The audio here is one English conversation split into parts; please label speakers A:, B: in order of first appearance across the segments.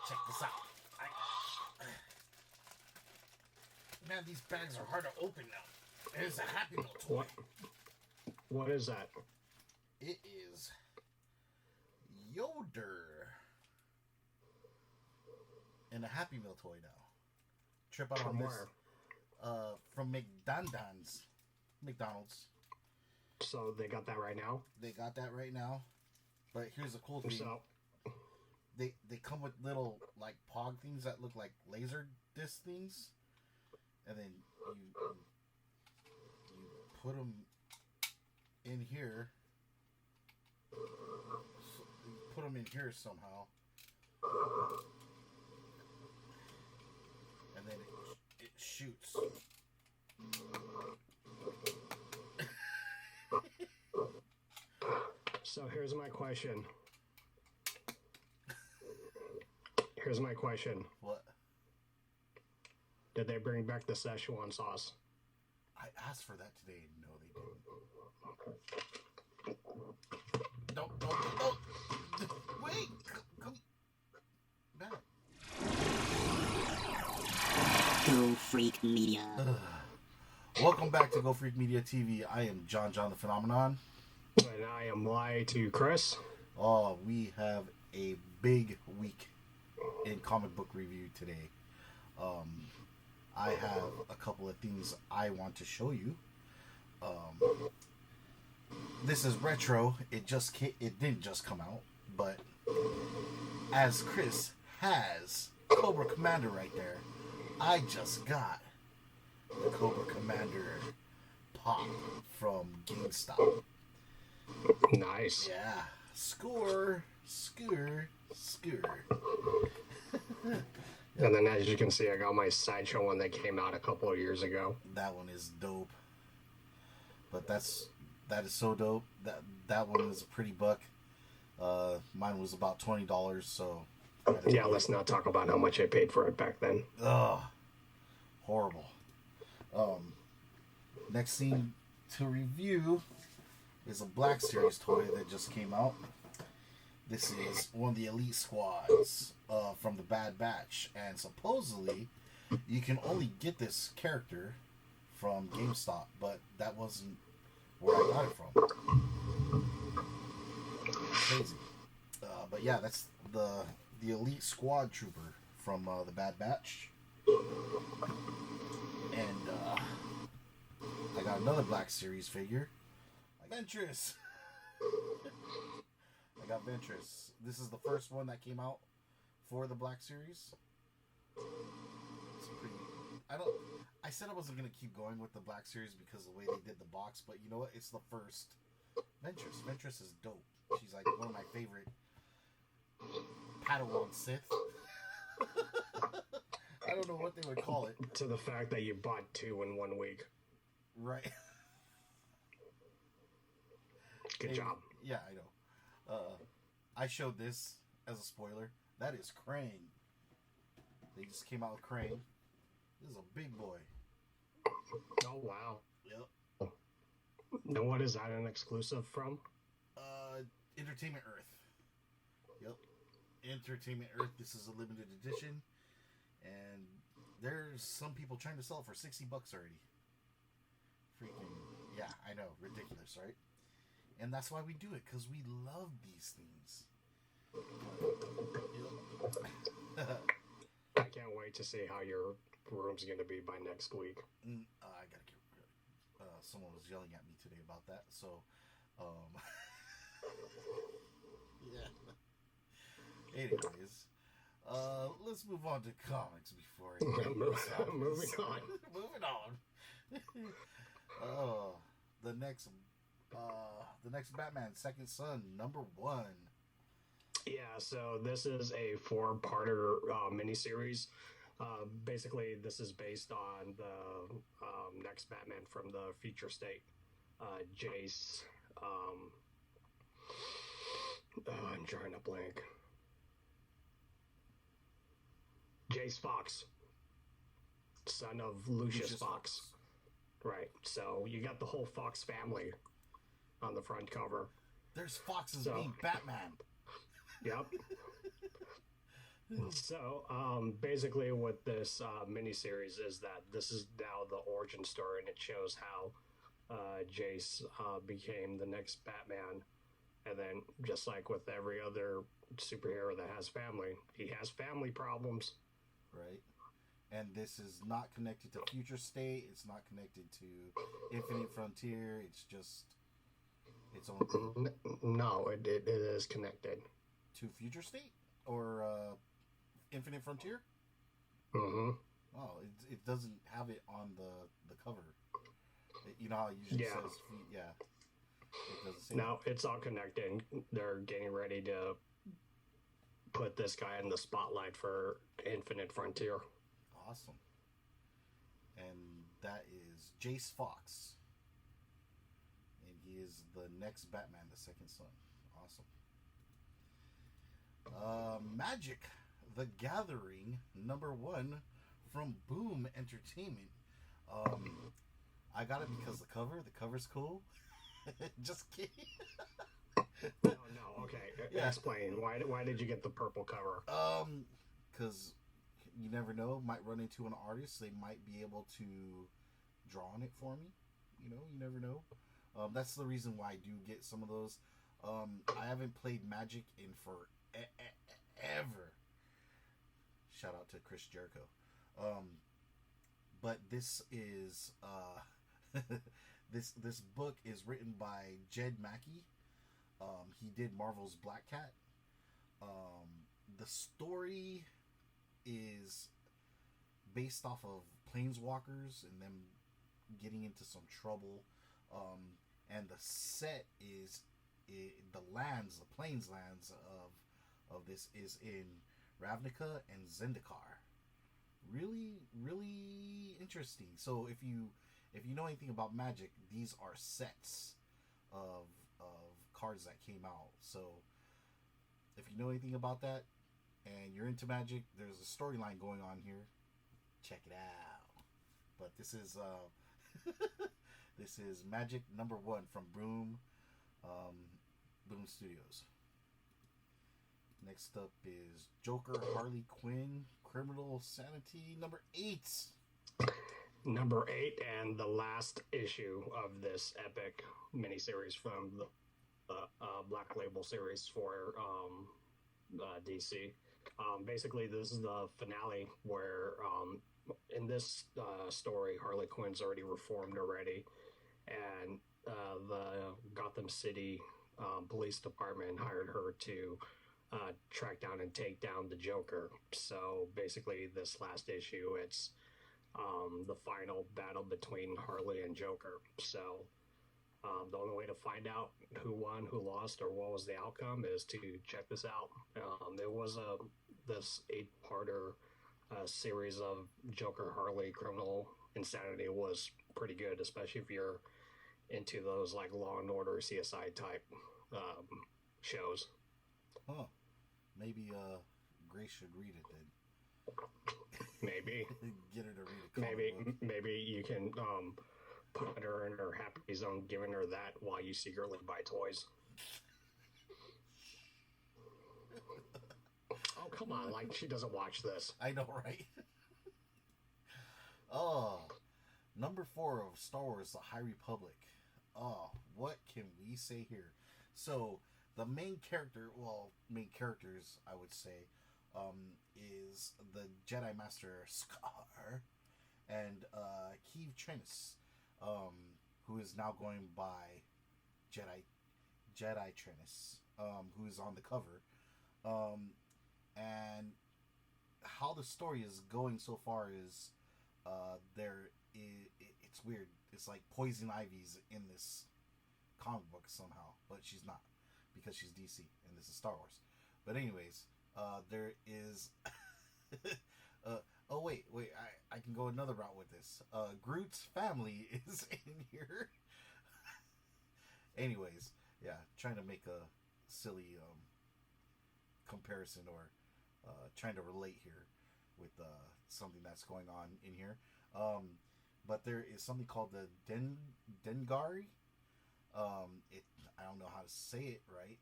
A: Check this out. Man, these bags are hard to open now. It's a Happy Meal toy.
B: What is that?
A: It is Yoder. And a Happy Meal toy now. Trip out on this. From McDonald's.
B: So they got that right now?
A: They got that right now. But here's the cool thing.
B: So,
A: they come with little like pog things that look like laser disc things. And then you put them in here. You put them in here somehow. And then it shoots.
B: So here's my question.
A: What?
B: Did they bring back the Szechuan sauce?
A: I asked for that today. No, they didn't. Don't. Wait. Come back.
C: Go Freak Media.
A: Welcome back to Go Freak Media TV. I am John the Phenomenon.
B: And I am Lai to Chris.
A: Oh, we have a big week in comic book review today. I have a couple of things I want to show you. This is retro. It didn't just come out, but as Chris has Cobra Commander right there, I just got the Cobra Commander pop from GameStop.
B: Nice.
A: Yeah. Score.
B: And then as you can see, I got my Sideshow one that came out a couple of years ago.
A: That one is dope. But that is so dope. That one was a pretty buck. Mine was about $20, so
B: yeah, let's not talk about how much I paid for it back then.
A: Ugh. Horrible. Next thing to review is a Black Series toy that just came out. This is one of the elite squads from the Bad Batch, and supposedly you can only get this character from GameStop, but that wasn't where I got it from. Crazy. But yeah, that's the elite squad trooper from the Bad Batch. And I got another Black Series figure. Ventress. I got Ventress. This is the first one that came out for the Black Series. It's pretty. I said I wasn't gonna keep going with the Black Series because of the way they did the box, but you know what? It's the first Ventress. Ventress is dope. She's like one of my favorite Padawan Sith. I don't know what they would call it.
B: To the fact that you bought two in 1 week.
A: Right.
B: Good job.
A: Yeah, I know. I showed this as a spoiler. That is Krang. They just came out with Krang. This is a big boy.
B: Oh, wow.
A: Yep.
B: Now, what is that an exclusive from?
A: Entertainment Earth. Yep. Entertainment Earth. This is a limited edition. And there's some people trying to sell it for $60 already. Freaking, yeah, I know. Ridiculous, right? And that's why we do it, because we love these things.
B: I can't wait to see how your room's going to be by next week.
A: I gotta get someone was yelling at me today about that, so yeah. Anyways, let's move on to comics before
B: Moving on.
A: Moving on. The next Batman, Second Son, #1.
B: Yeah, so this is a 4-parter miniseries. Basically, this is based on the next Batman from the future state, Jace. I'm drawing a blank. Jace Fox, son of Lucius Fox. Right, so you got the whole Fox family on the front cover.
A: There's Foxes being Batman.
B: Yep. So, basically, what this miniseries is that this is now the origin story, and it shows how Jace became the next Batman. And then, just like with every other superhero that has family, he has family problems.
A: Right. And this is not connected to Future State. It's not connected to Infinite Frontier. It's just its own thing.
B: No, it is connected
A: To Future State or Infinite Frontier.
B: Mm-hmm.
A: Oh, it doesn't have it on the cover. You know how it usually says, yeah. It doesn't say
B: No, it's all connected. They're getting ready to put this guy in the spotlight for Infinite Frontier.
A: Awesome. And that is Jace Fox. And he is the next Batman, the second son. Awesome. Magic the Gathering #1 from Boom Entertainment. I got it because the cover's cool. Just kidding.
B: No, okay.
A: Yeah.
B: Explain. Why did you get the purple cover?
A: Because you never know. Might run into an artist. They might be able to draw on it for me. You know, you never know. That's the reason why I do get some of those. I haven't played Magic in forever. Shout out to Chris Jericho. But this is this book is written by Jed Mackey. He did Marvel's Black Cat. The story is based off of planeswalkers and them getting into some trouble. And the set is the plains lands of this is in Ravnica and Zendikar. Really, really interesting. So if you know anything about Magic, these are sets of cards that came out. So if you know anything about that and you're into Magic, there's a storyline going on here. Check it out. But this is this is Magic #1 from Boom Studios. Next up is Joker Harley Quinn Criminal Sanity #8.
B: Number 8 and the last issue of this epic miniseries from the Black Label series for DC. Basically, this is the finale where in this story, Harley Quinn's already reformed already, and the Gotham City Police Department hired her to track down and take down the Joker. So basically, this last issue, it's the final battle between Harley and Joker. So the only way to find out who won, who lost, or what was the outcome is to check this out. It was this 8-parter series of Joker Harley Criminal Insanity was pretty good, especially if you're into those like Law and Order CSI type shows.
A: Huh. Maybe Grace should read it then.
B: Maybe.
A: Get her to read it.
B: Maybe you can put her in her happy zone, giving her that while you secretly buy toys. Oh, come on. Like, she doesn't watch this.
A: I know, right? Oh, #4 of Star Wars, The High Republic. Oh, what can we say here? So, the main characters, I would say, is the Jedi Master Scar and Keeve Trennis, who is now going by Jedi Trennis, who is on the cover. And how the story is going so far is it's weird. It's like Poison Ivy's in this comic book somehow, but she's not, because she's DC and this is Star Wars. But anyways, there is oh wait, I can go another route with this. Groot's family is in here. Anyways, yeah, trying to make a silly comparison or trying to relate here with something that's going on in here. But there is something called the Dengari. I don't know how to say it right,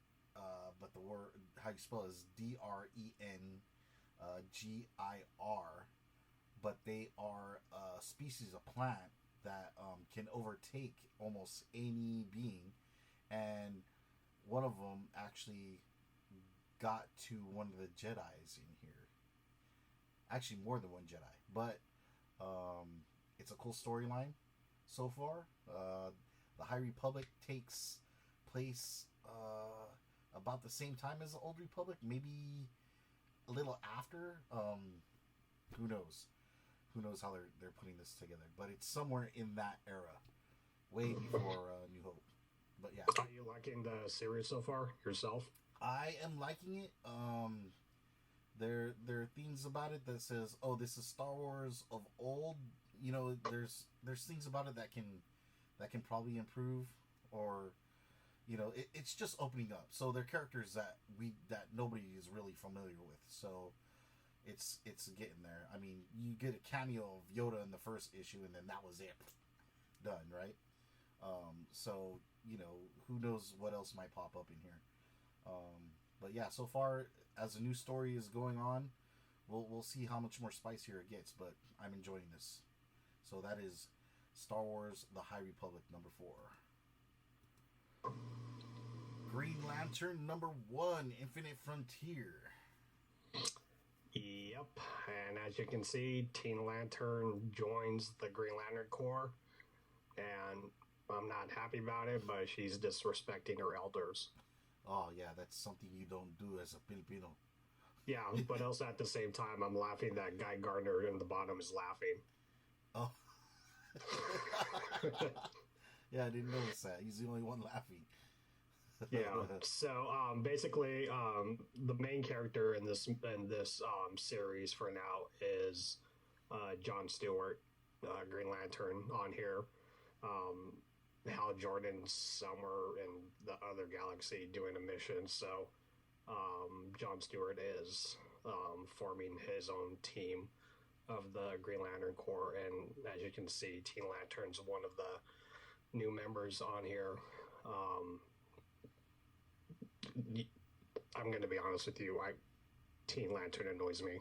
A: but the word, how you spell it, is DREN GIR, but they are a species of plant that can overtake almost any being, and one of them actually got to one of the Jedis in here. Actually, more than one Jedi, but it's a cool storyline so far. The High Republic takes place about the same time as the Old Republic, maybe a little after. Who knows? Who knows how they're putting this together? But it's somewhere in that era, way before New Hope. But yeah,
B: are you liking the series so far yourself?
A: I am liking it. There are things about it that says, "Oh, this is Star Wars of old." You know, there's things about it that can probably improve, or you know, it's just opening up. So they're characters that nobody is really familiar with. So it's getting there. I mean, you get a cameo of Yoda in the first issue, and then that was it, done, right? So you know, who knows what else might pop up in here. But yeah, so far as a new story is going on, we'll see how much more spicier it gets. But I'm enjoying this. So that is Star Wars: The High Republic #4. Green Lantern #1, Infinite Frontier.
B: Yep, and as you can see, Teen Lantern joins the Green Lantern Corps, and I'm not happy about it, but she's disrespecting her elders.
A: Oh yeah, that's something you don't do as a Filipino.
B: Yeah, but also at the same time, I'm laughing that Guy Gardner in the bottom is laughing.
A: Oh. Yeah, I didn't notice that. He's the only one laughing.
B: Yeah. So basically, the main character in this series for now is John Stewart, Green Lantern on here. Hal Jordan's somewhere in the other galaxy doing a mission. So John Stewart is forming his own team of the Green Lantern Corps, and as you can see, Teen Lantern's one of the new members on here. I'm going to be honest with you. Teen Lantern annoys me.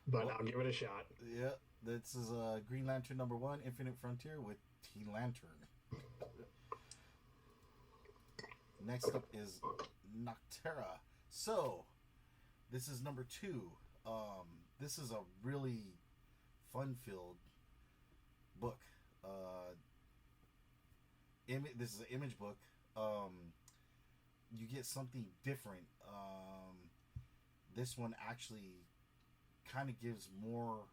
B: But I'll give it a shot.
A: Yeah, this is Green Lantern #1, Infinite Frontier with Teen Lantern. Next up is Nocterra. So, this is #2. This is a really fun-filled book. This is an image book. You get something different. This one actually kind of gives more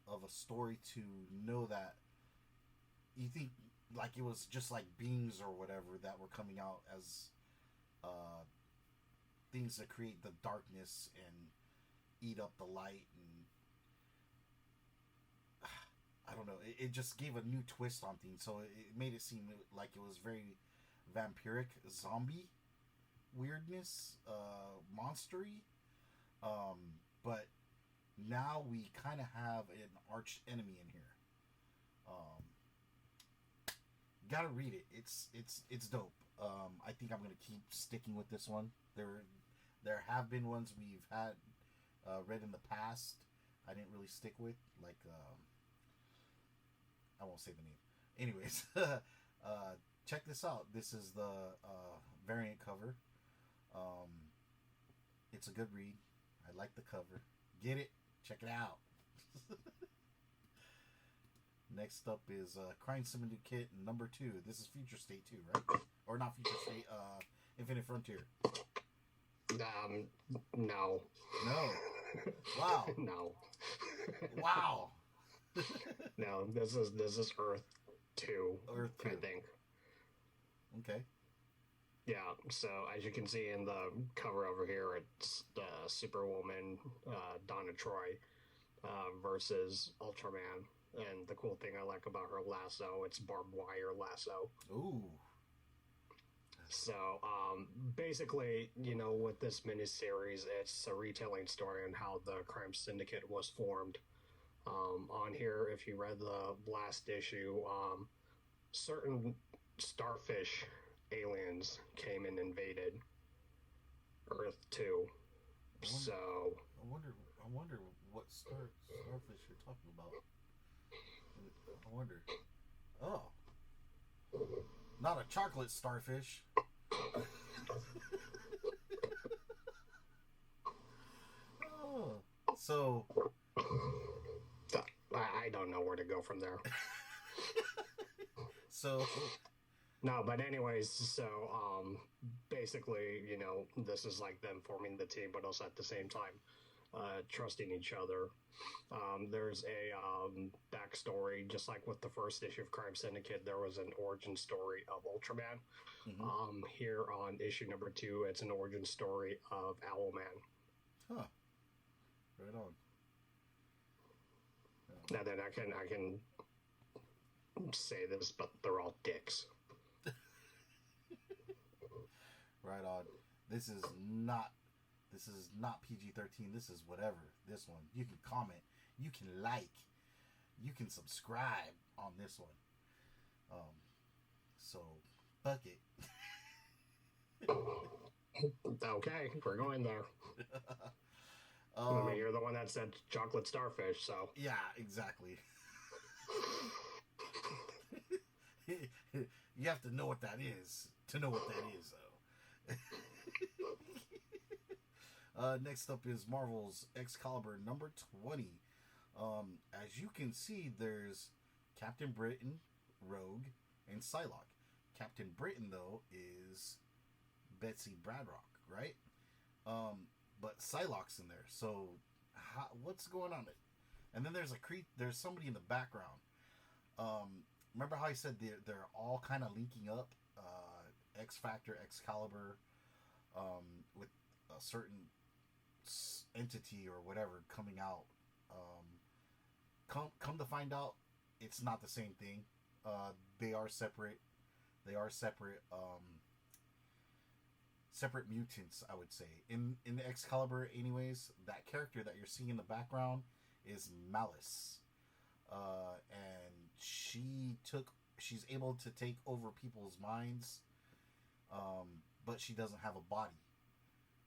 A: of a story to know that you think like it was just like beings or whatever that were coming out as things that create the darkness and eat up the light, and I don't know, it just gave a new twist on things, so it made it seem like it was very vampiric, zombie weirdness, monstery, but now we kind of have an arch enemy in here. Gotta read it. It's dope. I think I'm gonna keep sticking with this one. There have been ones we've had read in the past I didn't really stick with, like I won't say the name. Anyways, check this out. This is the variant cover. It's a good read. I like the cover. Get it? Check it out. Next up is Crime Syndicate #2. This is Future State 2, right? Or not Future State, Infinite Frontier.
B: No.
A: No. Wow.
B: No.
A: Wow.
B: No, this is Earth 2.
A: Earth 2.
B: I think.
A: Okay.
B: Yeah, so as you can see in the cover over here, it's Superwoman, Donna Troy, versus Ultraman. And the cool thing I like about her lasso, it's barbed wire lasso.
A: Ooh.
B: So, basically, you know, with this miniseries, it's a retelling story on how the crime syndicate was formed. On here, if you read the last issue, certain starfish aliens came and invaded, Earth 2. So
A: I wonder what starfish you're talking about. I wonder. Oh, not a chocolate starfish. Oh, so
B: I don't know where to go from there.
A: So
B: no, but anyways, so basically, you know, this is like them forming the team, but also at the same time trusting each other. There's a backstory, just like with the first issue of Crime Syndicate, there was an origin story of Ultraman. Here on issue number 2, it's an origin story of Owlman.
A: Huh. Right on.
B: Yeah. And then I can say this, but they're all dicks.
A: Right on. This is not PG-13. This is whatever. This one. You can comment. You can like. You can subscribe on this one. So fuck it.
B: Okay, we're going there. I mean, you're the one that said chocolate starfish, so
A: yeah, exactly. You have to know what that is to know what that is, though. Next up is Marvel's Excalibur number 20. As you can see, there's Captain Britain, Rogue, and Psylocke. Captain Britain, though, is Betsy Braddock, right? But Psylocke's in there. So, what's going on? And then there's there's somebody in the background. Remember how I said they're all kind of linking up? X Factor, Excalibur, with a certain entity or whatever coming out. Come to find out, it's not the same thing. They are separate. They are separate. Separate mutants, I would say. In the Excalibur, anyways, that character that you're seeing in the background is Malice, and she's able to take over people's minds, but she doesn't have a body,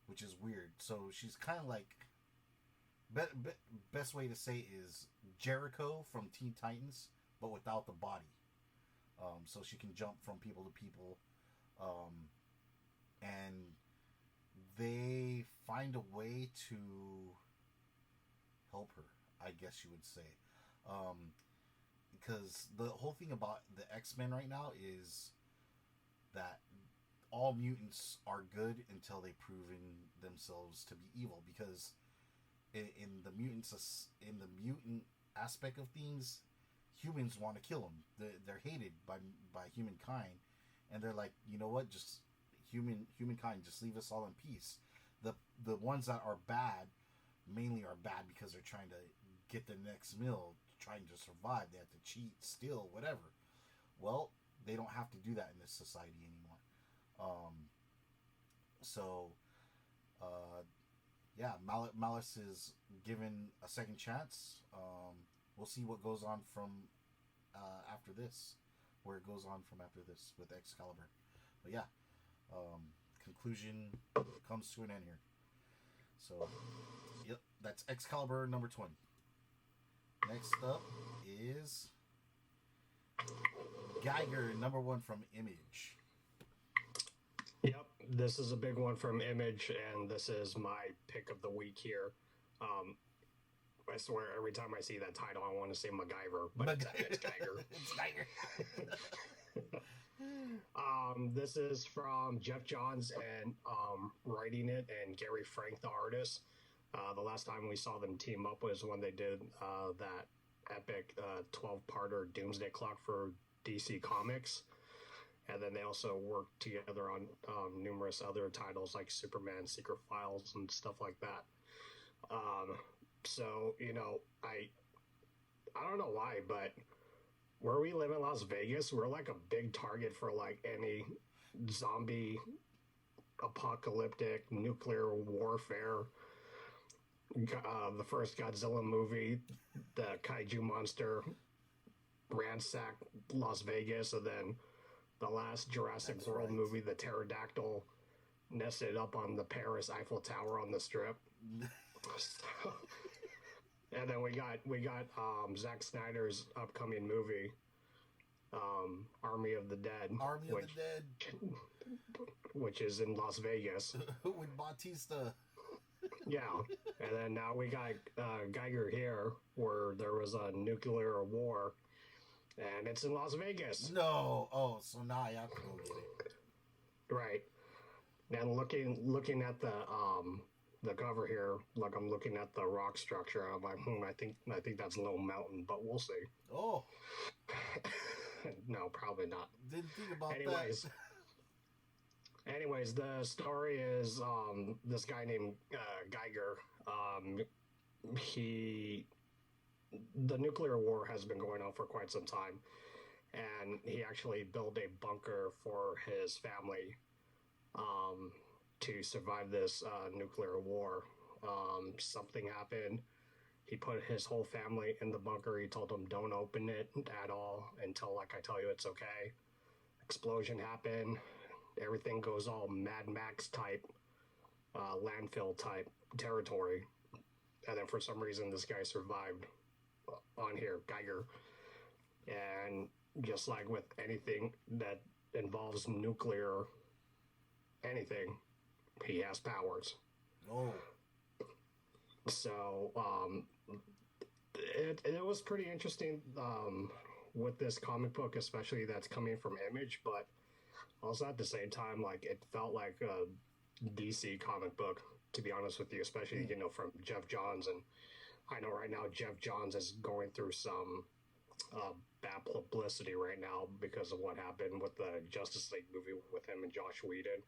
A: which is weird. So she's kind of like best way to say is Jericho from Teen Titans, but without the body. So she can jump from people to people, and they find a way to help her, I guess you would say. Because the whole thing about the X-Men right now is that all mutants are good until they proven themselves to be evil. Because in the mutant aspect of things, humans want to kill them. They're hated by humankind, and they're like, you know what, just humankind, just leave us all in peace. The ones that are bad mainly are bad because they're trying to get the next meal, trying to survive. They have to cheat, steal, whatever. Well, they don't have to do that in this society anymore. Yeah, Malice is given a second chance. We'll see what goes on from after this, where it goes on from after this with Excalibur. But yeah, conclusion comes to an end here. So, yep, that's Excalibur number 20. Next up is Geiger, number 1 from Image.
B: Yep, this is a big one from Image, and this is my pick of the week here. I swear, every time I see that title, I want to say MacGyver, but it's Geiger.
A: It's Geiger.
B: This is from Jeff Johns and writing it, and Gary Frank, the artist. The last time we saw them team up was when they did that epic 12-parter Doomsday Clock for DC Comics. And then they also worked together on numerous other titles like Superman, Secret Files, and stuff like that. So, you know, I don't know why, but where we live in Las Vegas, we're like a big target for like any zombie, apocalyptic, nuclear warfare. The first Godzilla movie, the kaiju monster ransacked Las Vegas, and then the last Jurassic World movie, the pterodactyl, nested up on the Paris Eiffel Tower on the Strip. So, and then we got Zack Snyder's upcoming movie, Army of the Dead.
A: Army of the Dead.
B: Which is in Las Vegas.
A: With Bautista.
B: Yeah. And then now we got Geiger here, where there was a nuclear war, and it's in Las Vegas.
A: No. Oh, so now I have to go get it.
B: Right. And looking at the cover here, like I'm looking at the rock structure, I'm like, I think that's a little mountain, but we'll see.
A: Oh.
B: No, probably not.
A: Didn't think about
B: that. Anyways, the story is this guy named Geiger. The nuclear war has been going on for quite some time, and he actually built a bunker for his family to survive this nuclear war. Something happened. He put his whole family in the bunker. He told them, don't open it at all until, like, I tell you it's okay. Explosion happened. Everything goes all Mad Max type, landfill type territory. And then for some reason, this guy survived on here, Geiger. And just like with anything that involves nuclear anything, he has powers.
A: Oh.
B: So, it was pretty interesting with this comic book, especially that's coming from Image, but also at the same time, like, it felt like a DC comic book, to be honest with you, especially, you know, from Jeff Johns. And I know right now Jeff Johns is going through some bad publicity right now because of what happened with the Justice League movie with him and Josh Whedon.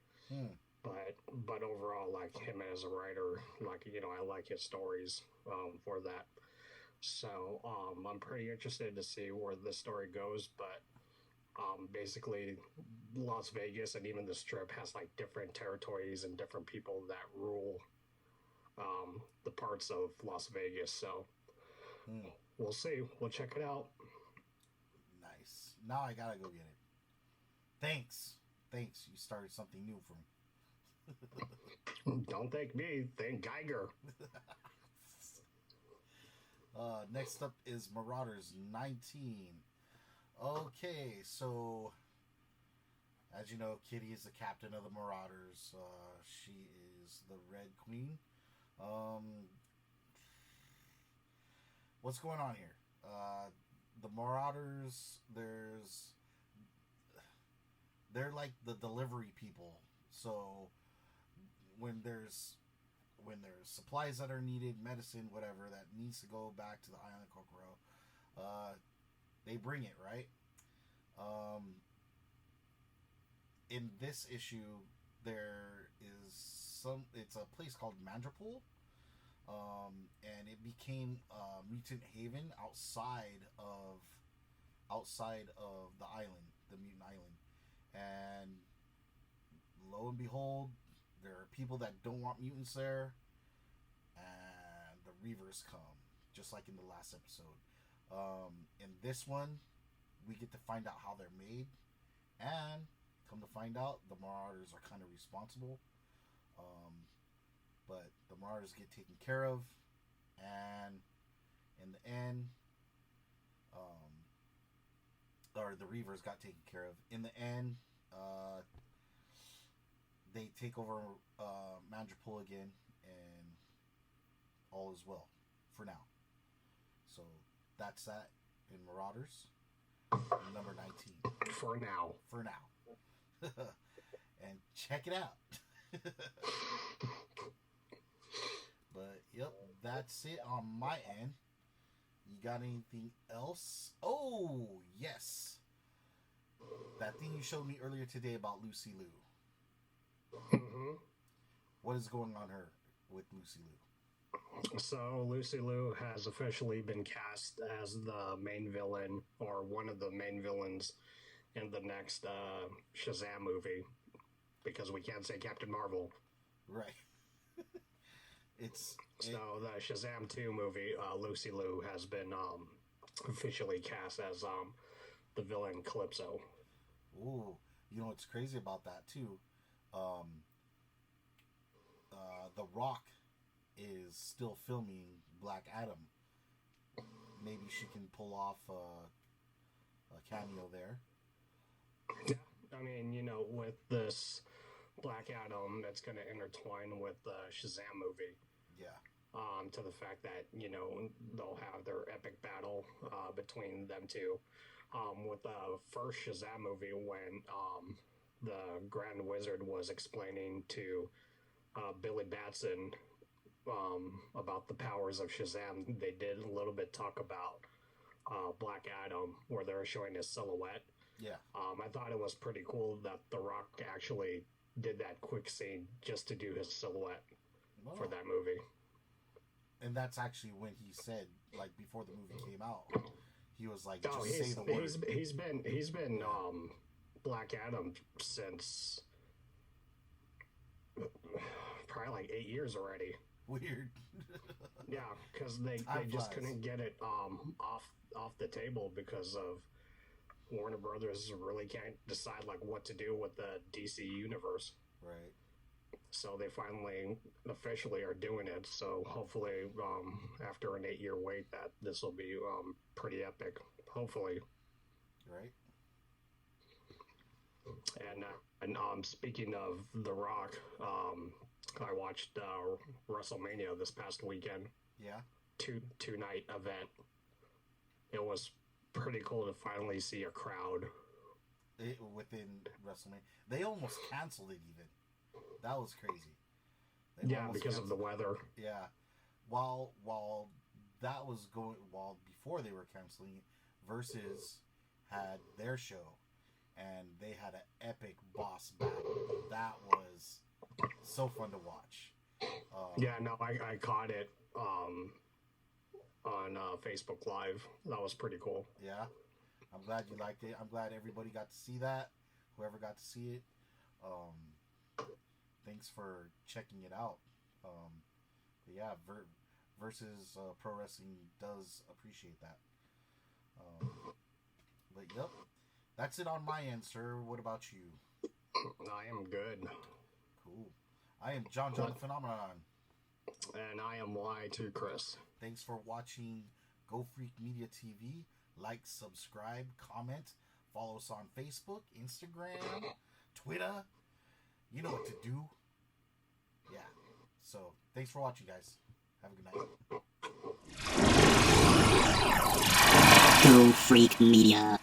B: But overall, like, him as a writer, like, you know, I like his stories for that. So I'm pretty interested to see where this story goes, but basically Las Vegas and even the Strip has like different territories and different people that rule the parts of Las Vegas. So we'll see. We'll check it out.
A: Nice. Now I gotta go get it. Thanks. You started something new for me.
B: Don't thank me. Thank Geiger.
A: Next up is Marauders 19. Okay, so as you know, Kitty is the captain of the Marauders. She is the Red Queen. What's going on here? The Marauders, they're like the delivery people. So when there's supplies that are needed, medicine, whatever, that needs to go back to the island Kokoro, they bring it, right? In this issue, there is it's a place called Mandrapool, and it became a mutant haven outside of the island, the mutant island, and lo and behold, there are people that don't want mutants there, and the Reavers come, just like in the last episode. In this one, we get to find out how they're made, and come to find out, the Marauders are kind of responsible. But the Marauders get taken care of, and in the end, or the Reavers got taken care of. In the end, they take over Mandrapool again, and all is well for now. So that's that in Marauders number 19.
B: For now.
A: And check it out. But yep, that's it on my end. You got anything else? Oh yes, that thing you showed me earlier today about Lucy Liu. What is going on with Lucy Liu?
B: So Lucy Liu has officially been cast as the main villain, or one of the main villains, in the next Shazam movie, because we can't say Captain Marvel.
A: Right.
B: So the Shazam 2 movie, Lucy Liu has been officially cast as the villain Calypso.
A: Ooh, you know what's crazy about that too? The Rock is still filming Black Adam. Maybe she can pull off a cameo there.
B: Yeah, I mean, with this Black Adam, that's going to intertwine with the Shazam movie.
A: Yeah.
B: To the fact that, they'll have their epic battle between them two. With the first Shazam movie, when the Grand Wizard was explaining to Billy Batson about the powers of Shazam, they did a little bit talk about Black Adam, where they were showing his silhouette.
A: Yeah.
B: I thought it was pretty cool that The Rock actually did that quick scene just to do his silhouette for that movie.
A: And that's actually when he said, like, before the movie came out, he was like, just say the word.
B: He's been Black Adam since probably like 8 years already.
A: Weird.
B: Yeah, because they just couldn't get it off the table because of Warner Brothers really can't decide like what to do with the DC universe.
A: Right.
B: So they finally officially are doing it. So hopefully, after an 8-year wait, that this will be pretty epic. Hopefully.
A: Right.
B: And speaking of The Rock, I watched WrestleMania this past weekend.
A: Yeah.
B: Two-night event. It was pretty cool to finally see a crowd.
A: Within WrestleMania. They almost canceled it even. That was crazy.
B: Yeah, because of the weather.
A: Yeah. While that was going, before they were canceling it, Versus had their show, and they had an epic boss battle. That was so fun to watch.
B: Yeah, no, I caught it on Facebook Live. That was pretty cool.
A: Yeah. I'm glad you liked it. I'm glad everybody got to see that. Whoever got to see it. Thanks for checking it out. But yeah, Versus Pro Wrestling does appreciate that. But yep, that's it on my end, sir. What about you?
B: I am good.
A: Cool. I am John the Phenomenon.
B: And I am Y2 Chris.
A: Thanks for watching Go Freak Media TV. Like, subscribe, comment, follow us on Facebook, Instagram, Twitter. You know what to do. Yeah. So, thanks for watching, guys. Have a good night.
C: Go Freak Media.